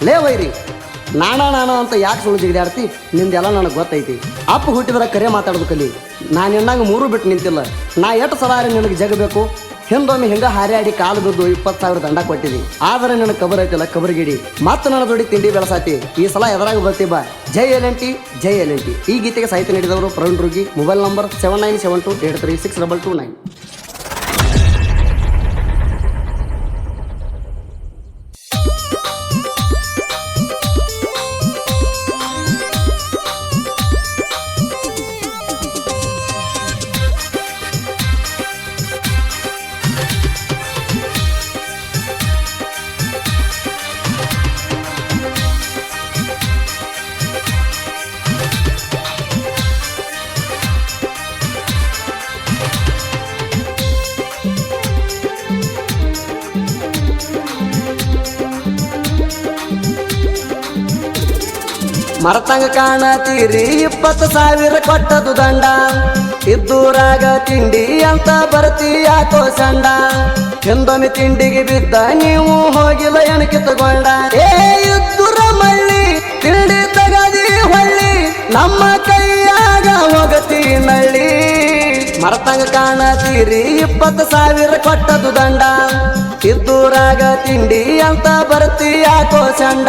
ಲೇ ವೈರಿ, ನಾಣ ಅಂತ ಯಾಕೆ ಸುಳ್ಳು ಜಿಗಿದಾಡ್ತಿ? ನಿಂದೆಲ್ಲ ನನಗೆ ಗೊತ್ತೈತಿ. ಅಪ್ಪ ಹುಟ್ಟಿದ್ರೆ ಕರೆ ಮಾತಾಡೋದು ಕಲಿ. ನಾನು ಎನ್ನಾಗ 3 ಬಿಟ್ಟು ನಿಂತಿಲ್ಲ. ನಾ ಎಷ್ಟು ಸಲ ನಿನಗೆ ಜಗಬೇಕು. ಹಿಂದೊಮ್ಮೆ ಹಿಂಗ ಹಾರ್ಯಾಡಿ ಕಾಲು ಬಿದ್ದು 20,000 ದಂಡ ಕೊಟ್ಟಿದಿ. ಆದ್ರೆ ನನಗೆ ಕಬರ್ ಐತಿಲ್ಲ, ಕಬರ್ಗಿಡಿ. ಮತ್ತೆ ನನ್ನ ದೊಡ್ಡಿ ತಿಂಡಿ ಬೆಳಸಾತಿ. ಈ ಸಲ ಎದರಾಗ ಬರ್ತಿ ಬಾ. ಜೈ ಎಲ್&ಟಿ, ಜೈ ಎಲ್&ಟಿ. ಈ ಗೀತೆಗೆ ಸಾಹಿತ್ಯ ನೀಡಿದವರು ಪ್ರವೀಣ್ ರುಗಿ. Mobile number 7972836229. ಮರತಂಗ ಕಾಣತೀರಿ 20,000 ಕೊಟ್ಟದು ದಂಡ. ಇದ್ದೂರಾಗ ತಿಂಡಿ ಅಂತ ಬರ್ತಿ ಯಾಕೋ ಸಂಡ. ಹಿಂದೊಮ್ಮೆ ತಿಂಡಿಗೆ ಬಿದ್ದ ನೀವು ಹೋಗಿಲ್ಲ ಎಣಕಿ ತಗೊಂಡ. ಇದ್ದೂರ ಮಳ್ಳಿ ತಿಂಡಿ ತಗದಿ ಹೊಳ್ಳಿ, ನಮ್ಮ ಕೈಯಾಗ ಹೋಗತಿ ನಳ್ಳಿ. ಮರತಂಗ ಕಾಣತೀರಿ 20,000 ಕೊಟ್ಟದು ದಂಡ. ಇದ್ದೂರಾಗ ತಿಂಡಿ ಅಂತ ಬರ್ತಿ ಯಾಕೋ ಸಂಡ.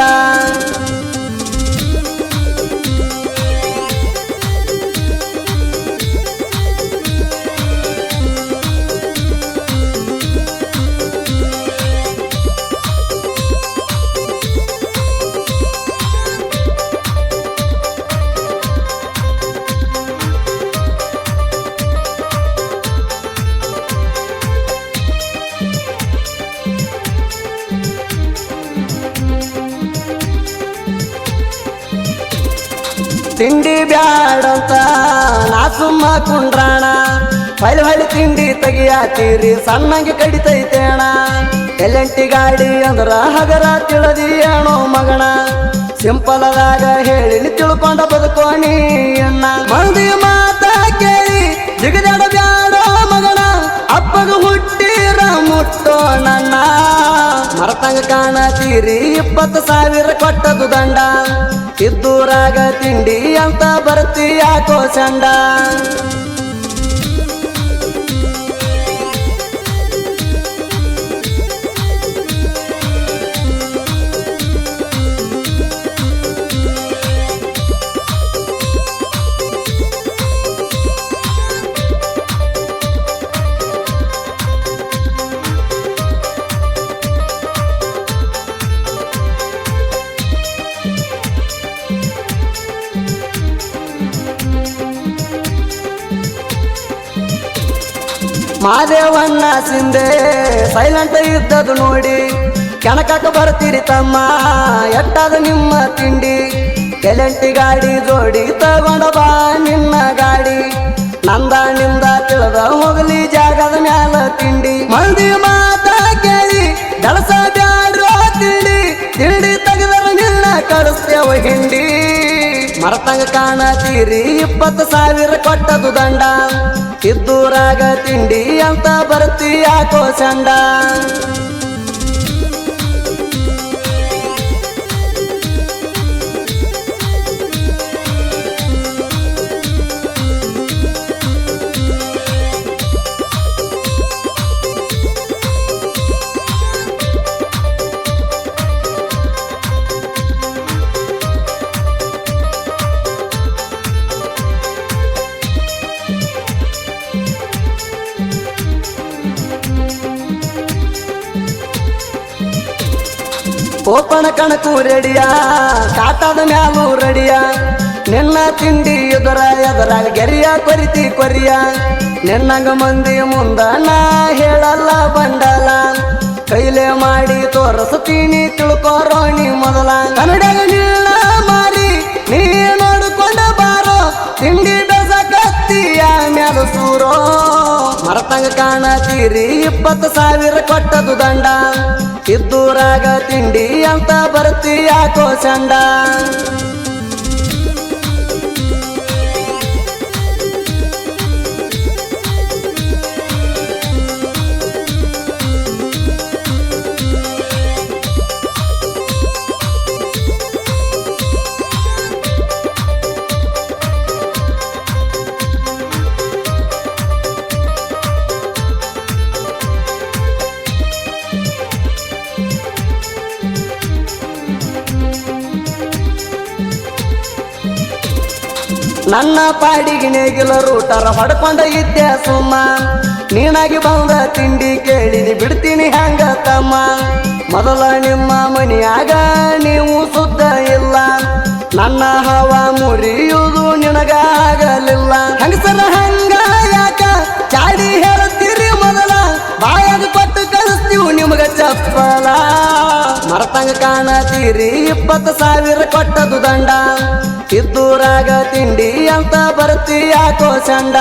ತಿಂಡಿ ಬ್ಯಾಡಂತ ನಾ ಸುಮ್ಮ ಕುಂಡ್ರಾಣ. ಹೊಳ್ಳಿ ತಿಂಡಿ ತೆಗಿಯಾತೀರಿ ಸಣ್ಣಂಗೆ ಕಡಿತೈತೇಣ. ಎಲ್&ಟಿ ಗಾಡಿ ಅಂದ್ರ ಹಗರ ತಿಳಿದಿ ಏನೋ ಮಗಣ. ಸಿಂಪಲದಾಗ ಹೇಳಿ ತಿಳ್ಕೊಂಡ ಬದುಕೋಣಿ ಅಣ್ಣ. ಮಂದಿ ಮಾತ ಕೇಳಿ ಜಿಗದಾಡ ಬ್ಯಾಡೋ ಮಗಣ. ಅಪ್ಪಗ ಹುಟ್ಟಿರ ಮುಟ್ಟೋ ನನ್ನ. ಮರತಂಗ ಕಾಣತೀರಿ 20,000 ಕೊಟ್ಟದು ದಂಡ. ಇದ್ದೂರಾಗ ತಿಂಡಿ ಅಂತ ಬರ್ತಿ ಯಾಕೋ ಚಂಡ. ಮಾದೇವಣ್ಣ ಸಿಂದೆ ಸೈಲೆಂಟ್ ಇದ್ದದು ನೋಡಿ. ಕೆಣಕಕ್ಕೆ ಬರ್ತೀರಿ ತಮ್ಮ ಎಟ್ಟಾದ ನಿಮ್ಮ ತಿಂಡಿ. ಎಲ್&ಟಿ ಗಾಡಿ ಜೋಡಿ ತಗೊಂಡ ಬಾ ನಿನ್ನ ಗಾಡಿ. ನಿಂದ ತಿಳಿದ ಹೋಗಲಿ ಜಾಗದ ಮ್ಯಾಲ ತಿಂಡಿ. ಮಂದಿ ಮಾತ ಕೇಳಿ ಕೆಲಸ ಬ್ಯಾಡ್ರೋ ತಿಂಡಿ. ತಿಂಡಿ ತೆಗೆದರ ನಿನ್ನ ಕಳಿಸ್ತೇವ ಹಿಂಡಿ. ಮರತಂಗ ಕಾಣತೀರಿ 20,000 ಕೊಟ್ಟದು ದಂಡ. ಇದ್ದೂರಾಗ ತಿಂಡಿ ಅಂತ ಬರ್ತಿ ಯಾಕೋ ಚಂಡ. ಓಪಣ ಕಣಕು ರೆಡಿಯ ಕಾಟದ ಮ್ಯಾಲೂ ರೆಡಿಯ. ನಿನ್ನ ತಿಂಡಿ ಎದುರಾಗ ಗೆರಿಯ ಕೊರಿಯ. ನಿನ್ನಂಗ ಮಂದಿ ಮುಂದ ನಾ ಹೇಳಲ್ಲ ಬಂಡಲ. ಕೈಲೇ ಮಾಡಿ ತೋರಿಸ್ತೀನಿ ತಿಳ್ಕೋರೋಣಿ ಮೊದಲ. ಕನ್ನಡಗ ನಿನ್ನ ಮಾರಿ ನೀ ನೋಡ್ಕೊಂಡ ಬಾರೋ. ತಿಂಡಿ ಬೆಸಕತ್ತಿಯ ಮ್ಯಾಲ ಸೂರೋ. ಮರತಂಗ ಕಾಣತೀರಿ 20,000 ಕೊಟ್ಟದು ದಂಡ. ಇದ್ದೂರಾಗ ತಿಂಡಿ ಅಂತ ಬರ್ತಿ ಯಾಕೋ ಚಂಡ. ನನ್ನ ಪಾಡಿಗೆ ನೇಗಿಲ ರೂಟರ ಹೊಡ್ಕೊಂಡ ಇದ್ದೆ ಸುಮ್ಮ ನೀನಾಗಿ ಬಂದ ತಿಂಡಿ ಕೇಳಿದಿ ಬಿಡ್ತೀನಿ ಹ್ಯಾಂಗ ತಮ್ಮ ಮೊದಲ ನಿಮ್ಮ ಮನೆಯಾಗ ನೀವು ಸುದ್ದ ಇಲ್ಲ ನನ್ನ ಹವ ಮುರಿಯುವುದು ನಿನಗಾಗಲಿಲ್ಲ ಹಂಗಸರ ಹಂಗ ಯಾಕ ಚಾಡಿ ಹೇಳುತ್ತೀರಿ ಮೊದಲ ಬಾಯಾಗ ಕೊಟ್ಟು ಕಳಿಸ್ತೀವಿ ನಿಮಗ ಚಪ್ಪಲ ಮರತಂಗ ಕಾಣತೀರಿ 20,000 ಕೊಟ್ಟದು ದಂಡ ಇದ್ದೂರಾಗ ತಿಂಡಿ ಅಂತ ಬರ್ತಿ ಯಾಕೋ ಚಂಡ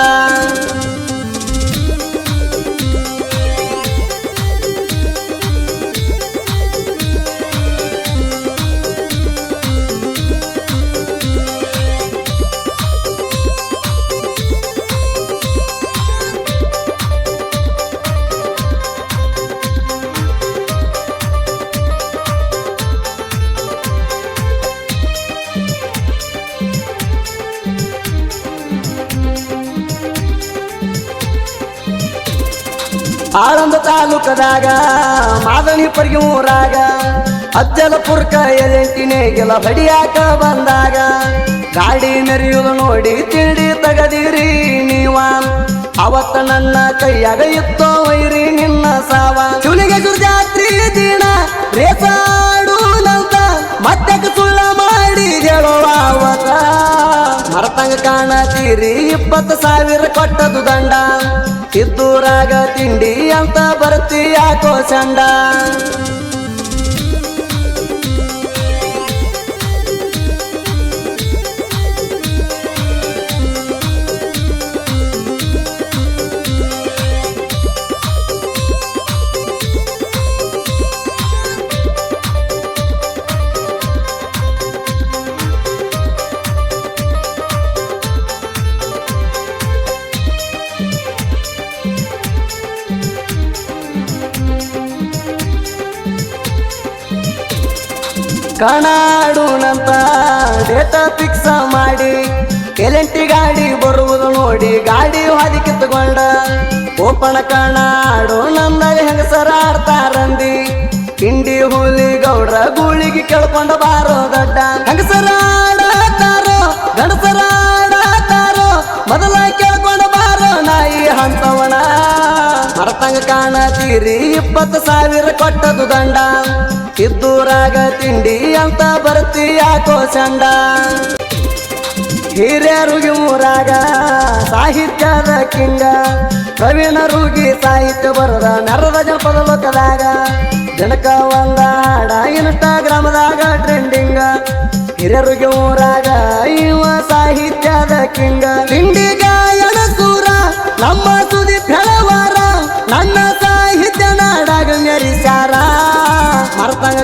ಆಳಂದ ತಾಲೂಕದಾಗ ಮಾದಣಿಪರ್ಗಿ ಊರಾಗ ಅಜ್ಜಲಪುರ್ಕ ಎಲೆಂಟಿನೇಗೆಲ್ಲ ಬಡಿಯಾಕ ಬಂದಾಗ ಗಾಡಿ ಮೆರೆಯುವುದು ನೋಡಿ ತಿಂಡಿ ತಗದಿರಿ ನೀವ ಅವತ್ತ ನನ್ನ ಕೈಯಾಗ ಇತ್ತೋ ವೈರಿ ನಿನ್ನ ಸಾವ ಶಿವನಿಗೆ ಜಾತ್ರಿ ದಿನ ರೇಸಾಡುನಂತ ಮತ್ತೆ ಸುಳ್ಳ ಮಾಡಿ ಹೇಳುವ ಅವತ ಮರತಂಗ ಕಾಣತೀರಿ 20,000 ಕೊಟ್ಟದು ದಂಡ ಇದ್ದೂರಾಗ ತಿಂಡಿ ಅಂತ ಬರ್ತಿ ಯಾಕೋ ಚಂಡ ಕಣಾಡುನಂತ ಡೇಟ ಫಿಕ್ಸ್ ಮಾಡಿ ಎಲೆಂಟಿ ಗಾಡಿ ಬರುವುದು ನೋಡಿ ಗಾಡಿ ಹಾದಿ ಕಿತ್ತುಕೊಂಡ ಓಪಣ ಕಣಾಡು ನಂದಾಗ ಹೆಂಗಸರ ಆಡ್ತಾರಂದಿ ಹಿಂಡಿ ಹುಲಿ ಗೌಡ್ರ ಗೂಳಿಗೆ ಕೇಳ್ಕೊಂಡ ಬಾರೋ ದಡ್ಡ ಹೆಂಗಸರ ಆಡತಾರೋ ಗಂಡಸರ ಆಡತಾರೋ ಮೊದಲ ಕೇಳ್ಕೊಂಡ ಬಾರೋ ನಾಯಿ ಹಂತವಣ ಮರತಂಗ ಕಾಣತೀರಿ 20,000 ಕೊಟ್ಟದು ದಂಡ ಇದ್ದೂರಾಗ ತಿಂಡಿ ಅಂತ ಬರ್ತಿ ಯಾಕೋ ಚಂಡ ಹಿರಿಯರುಗಿ ಊರಾಗ ಸಾಹಿತ್ಯದ ಕಿಂಗ ಪ್ರವೀಣರುಗಿ ಸಾಹಿತ್ಯ ಬರದ ನರದ ಜನಪದ ಲೋಕದಾಗ ಜನಕ ಒಂದ ಹಾಡ ಇನ್ಸ್ಟಾಗ್ರಾಮದಾಗ ಟ್ರೆಂಡಿಂಗ ಹಿರಿಯರುಗಿ ಊರಾಗ ಇವ ಸಾಹಿತ್ಯದ ಕಿಂಗ ತಿಂಡಿ ಗಾಯನ ಸೂರ ನಮ್ಮ ಸುದಿ ಫೆಳವಾರ ನನ್ನ ಸಾಹಿತ್ಯ ನಾಡಾಗ ಮೆರಿಸಾರ ಮರತಂಗ